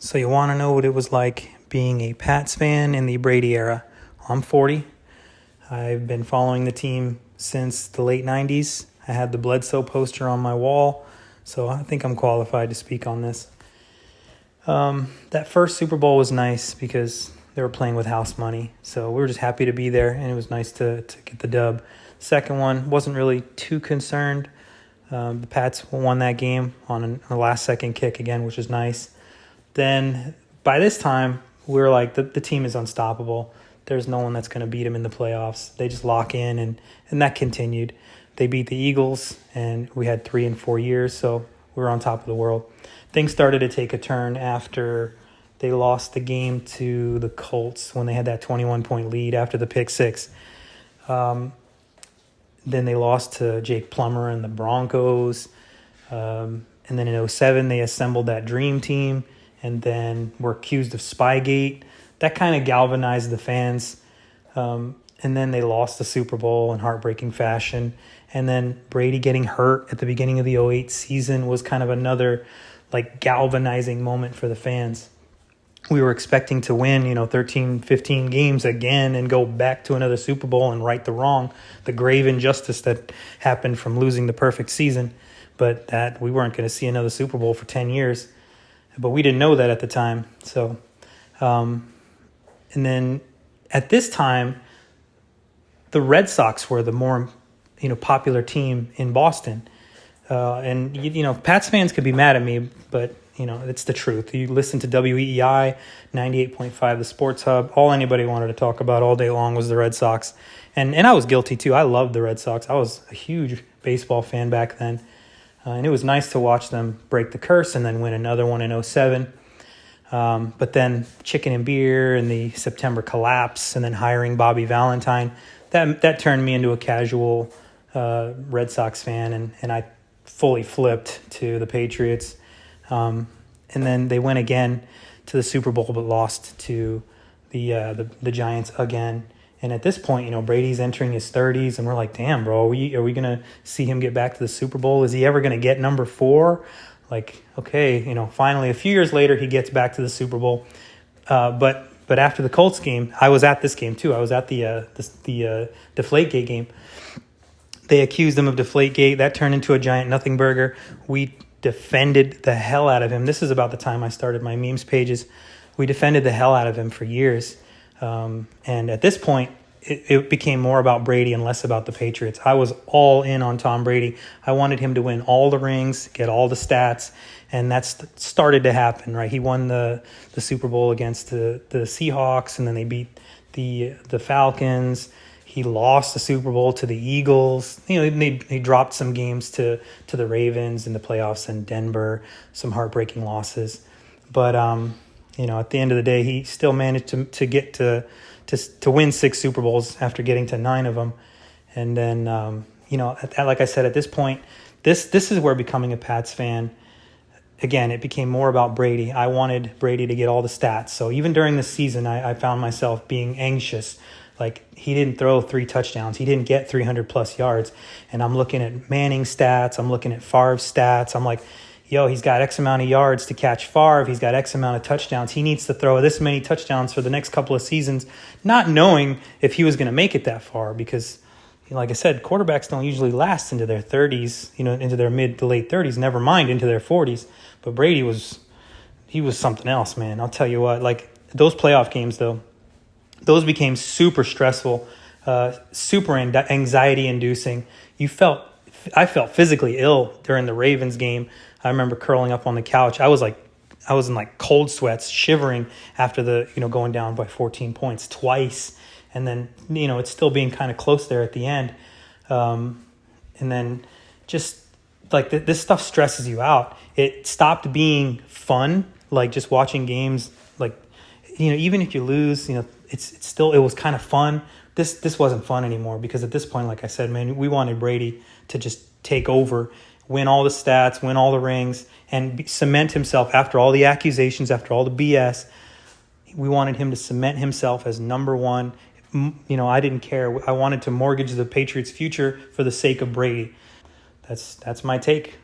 So you want to know what it was like being a Pats fan in the Brady era. I'm 40. I've been following the team since the late 90s. I had the Bledsoe poster on my wall, so I think I'm qualified to speak on this. That first Super Bowl was nice because they were playing with house money, so we were just happy to be there, and it was nice to get the dub. Second one, wasn't really too concerned. The Pats won that game on a last-second kick again, which was nice. Then by this time, we were like, the team is unstoppable. There's no one that's going to beat them in the playoffs. They just lock in, and that continued. They beat the Eagles, and we had 3 and 4 years, so we were on top of the world. Things started to take a turn after they lost the game to the Colts when they had that 21-point lead after the pick six. Then they lost to Jake Plummer and the Broncos. And then in 2007, they assembled that dream team and then were accused of Spygate. That kind of galvanized the fans. And then they lost the Super Bowl in heartbreaking fashion. And then Brady getting hurt at the beginning of the 2008 season was kind of another galvanizing moment for the fans. We were expecting to win, 13, 15 games again and go back to another Super Bowl and right the wrong, the grave injustice that happened from losing the perfect season. But that we weren't going to see another Super Bowl for 10 years. But we didn't know that at the time. So, and then at this time, the Red Sox were the more, popular team in Boston. And Pats fans could be mad at me, but, it's the truth. You listen to WEEI, 98.5, the Sports Hub. All anybody wanted to talk about all day long was the Red Sox. And I was guilty, too. I loved the Red Sox. I was a huge baseball fan back then. And it was nice to watch them break the curse and then win another one in 2007. But then chicken and beer and the September collapse and then hiring Bobby Valentine, that turned me into a casual Red Sox fan, and I fully flipped to the Patriots. And then they went again to the Super Bowl but lost to the Giants again. And at this point, Brady's entering his 30s, and we're like, damn, bro, are we going to see him get back to the Super Bowl? Is he ever going to get number 4? Okay, finally, a few years later, he gets back to the Super Bowl. But after the Colts game, I was at this game too. I was at the Deflategate game. They accused him of Deflategate. That turned into a giant nothing burger. We defended the hell out of him. This is about the time I started my memes pages. We defended the hell out of him for years. And at this point, it became more about Brady and less about the Patriots. I was all in on Tom Brady. I wanted him to win all the rings, get all the stats, and that's started to happen, right? He won the Super Bowl against the Seahawks, and then they beat the Falcons. He lost the Super Bowl to the Eagles. They dropped some games to the Ravens in the playoffs and Denver, some heartbreaking losses. But at the end of the day, he still managed to get to win 6 Super Bowls after getting to 9 of them. And then, like I said, at this point, this is where becoming a Pats fan, again, it became more about Brady. I wanted Brady to get all the stats. So even during the season, I found myself being anxious. He didn't throw 3 touchdowns. He didn't get 300-plus yards. And I'm looking at Manning's stats. I'm looking at Favre's stats. I'm like, yo, he's got X amount of yards to catch Favre. He's got X amount of touchdowns. He needs to throw this many touchdowns for the next couple of seasons, not knowing if he was going to make it that far because, like I said, quarterbacks don't usually last into their 30s, into their mid to late 30s, never mind into their 40s. But Brady was something else, man. I'll tell you what, those playoff games, though, those became super stressful, super anxiety-inducing. I felt physically ill during the Ravens game. I remember curling up on the couch. I was in cold sweats, shivering after going down by 14 points twice. And then, it's still being kind of close there at the end. And then just this stuff stresses you out. It stopped being fun, just watching games, even if you lose, it was kind of fun. This wasn't fun anymore because at this point, like I said, man, we wanted Brady to just take over, win all the stats, win all the rings, and cement himself after all the accusations, after all the BS. We wanted him to cement himself as number 1. I didn't care. I wanted to mortgage the Patriots' future for the sake of Brady. That's my take.